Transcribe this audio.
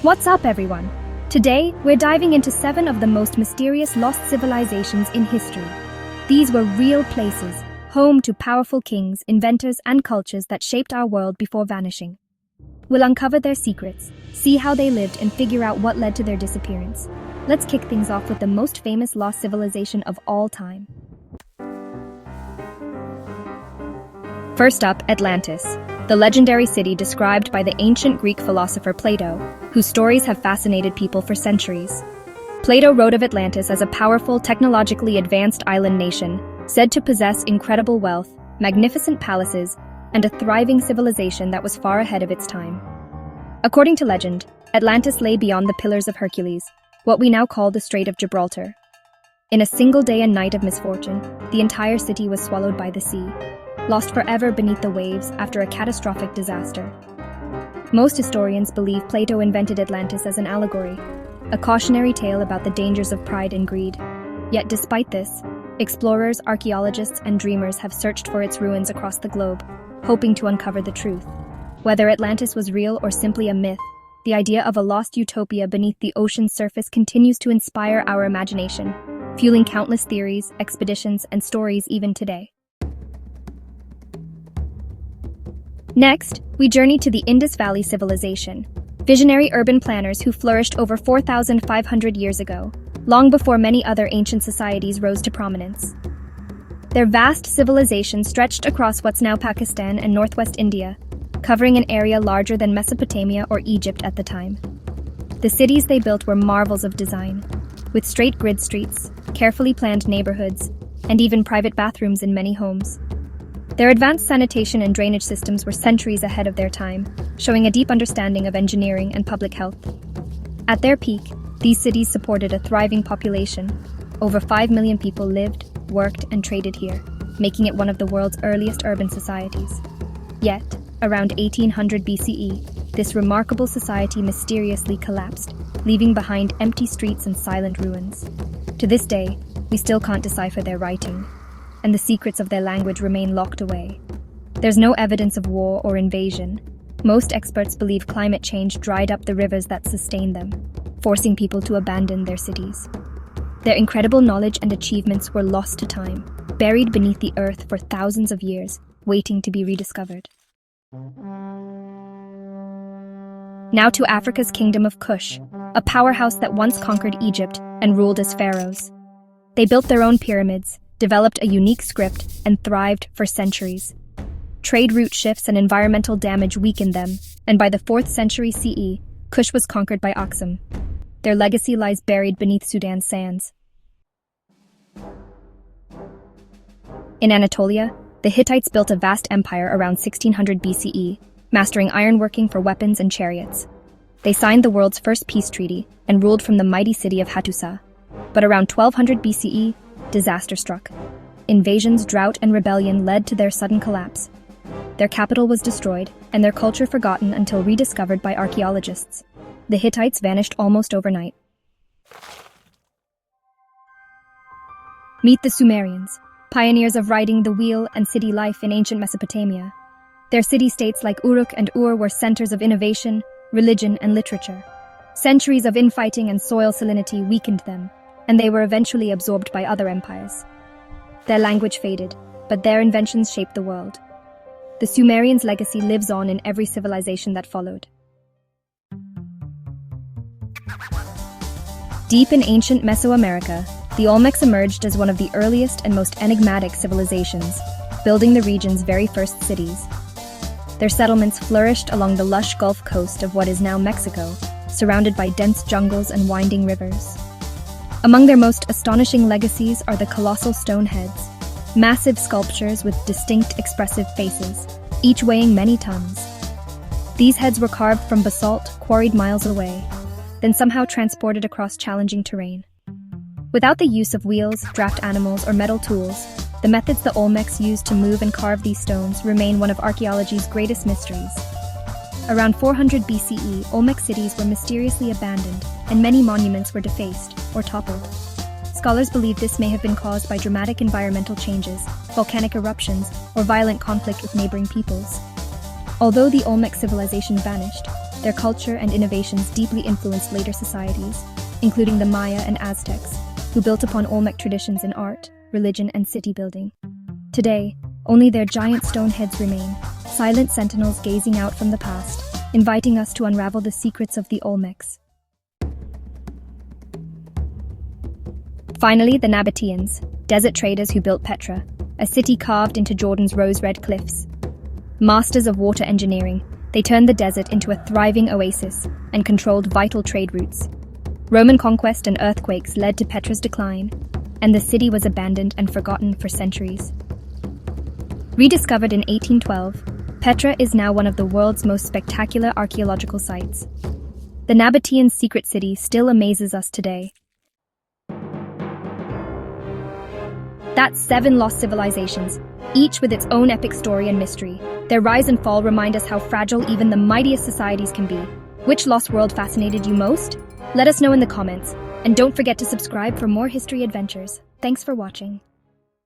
What's up, everyone? Today, we're diving into 7 of the most mysterious lost civilizations in history. These were real places, home to powerful kings, inventors, and cultures that shaped our world before vanishing. We'll uncover their secrets, see how they lived, and figure out what led to their disappearance. Let's kick things off with the most famous lost civilization of all time. First up, Atlantis, the legendary city described by the ancient Greek philosopher Plato, whose stories have fascinated people for centuries. Plato wrote of Atlantis as a powerful, technologically advanced island nation, said to possess incredible wealth, magnificent palaces, and a thriving civilization that was far ahead of its time. According to legend, Atlantis lay beyond the Pillars of Hercules, what we now call the Strait of Gibraltar. In a single day and night of misfortune, the entire city was swallowed by the sea, lost forever beneath the waves after a catastrophic disaster. Most historians believe Plato invented Atlantis as an allegory, a cautionary tale about the dangers of pride and greed. Yet despite this, explorers, archaeologists, and dreamers have searched for its ruins across the globe, hoping to uncover the truth. Whether Atlantis was real or simply a myth, the idea of a lost utopia beneath the ocean's surface continues to inspire our imagination, fueling countless theories, expeditions, and stories even today. Next, we journey to the Indus Valley Civilization, visionary urban planners who flourished over 4,500 years ago, long before many other ancient societies rose to prominence. Their vast civilization stretched across what's now Pakistan and northwest India, covering an area larger than Mesopotamia or Egypt at the time. The cities they built were marvels of design, with straight grid streets, carefully planned neighborhoods, and even private bathrooms in many homes. Their advanced sanitation and drainage systems were centuries ahead of their time, showing a deep understanding of engineering and public health. At their peak, these cities supported a thriving population. Over 5 million people lived, worked, and traded here, making it one of the world's earliest urban societies. Yet, around 1800 BCE, this remarkable society mysteriously collapsed, leaving behind empty streets and silent ruins. To this day, we still can't decipher their writing, and the secrets of their language remain locked away. There's no evidence of war or invasion. Most experts believe climate change dried up the rivers that sustained them, forcing people to abandon their cities. Their incredible knowledge and achievements were lost to time, buried beneath the earth for thousands of years, waiting to be rediscovered. Now to Africa's kingdom of Kush, a powerhouse that once conquered Egypt and ruled as pharaohs. They built their own pyramids, developed a unique script, and thrived for centuries. Trade route shifts and environmental damage weakened them, and by the 4th century CE, Kush was conquered by Aksum. Their legacy lies buried beneath Sudan's sands. In Anatolia, the Hittites built a vast empire around 1600 BCE, mastering ironworking for weapons and chariots. They signed the world's first peace treaty and ruled from the mighty city of Hattusa. But around 1200 BCE, disaster struck. Invasions, drought, and rebellion led to their sudden collapse. Their capital was destroyed, and their culture forgotten until rediscovered by archaeologists. The Hittites vanished almost overnight. Meet the Sumerians, pioneers of riding the wheel and city life in ancient Mesopotamia. Their city-states like Uruk and Ur were centers of innovation, religion, and literature. Centuries of infighting and soil salinity weakened them, and they were eventually absorbed by other empires. Their language faded, but their inventions shaped the world. The Sumerians' legacy lives on in every civilization that followed. Deep in ancient Mesoamerica, the Olmecs emerged as one of the earliest and most enigmatic civilizations, building the region's very first cities. Their settlements flourished along the lush Gulf Coast of what is now Mexico, surrounded by dense jungles and winding rivers. Among their most astonishing legacies are the colossal stone heads, massive sculptures with distinct expressive faces, each weighing many tons. These heads were carved from basalt quarried miles away, then somehow transported across challenging terrain. Without the use of wheels, draft animals, or metal tools, the methods the Olmecs used to move and carve these stones remain one of archaeology's greatest mysteries. Around 400 BCE, Olmec cities were mysteriously abandoned, and many monuments were defaced or toppled. Scholars believe this may have been caused by dramatic environmental changes, volcanic eruptions, or violent conflict with neighboring peoples. Although the Olmec civilization vanished, Their culture and innovations deeply influenced later societies, including the Maya and Aztecs, who built upon Olmec traditions in art, religion, and city building. Today, only their giant stone heads remain, silent sentinels gazing out from the past, inviting us to unravel the secrets of the Olmecs. Finally, the Nabateans, desert traders who built Petra, a city carved into Jordan's rose-red cliffs. Masters of water engineering, they turned the desert into a thriving oasis and controlled vital trade routes. Roman conquest and earthquakes led to Petra's decline, and the city was abandoned and forgotten for centuries. Rediscovered in 1812, Petra is now one of the world's most spectacular archaeological sites. The Nabateans' secret city still amazes us today. That's 7 lost civilizations, each with its own epic story and mystery. Their rise and fall remind us how fragile even the mightiest societies can be. Which lost world fascinated you most? Let us know in the comments, and don't forget to subscribe for more history adventures. Thanks for watching.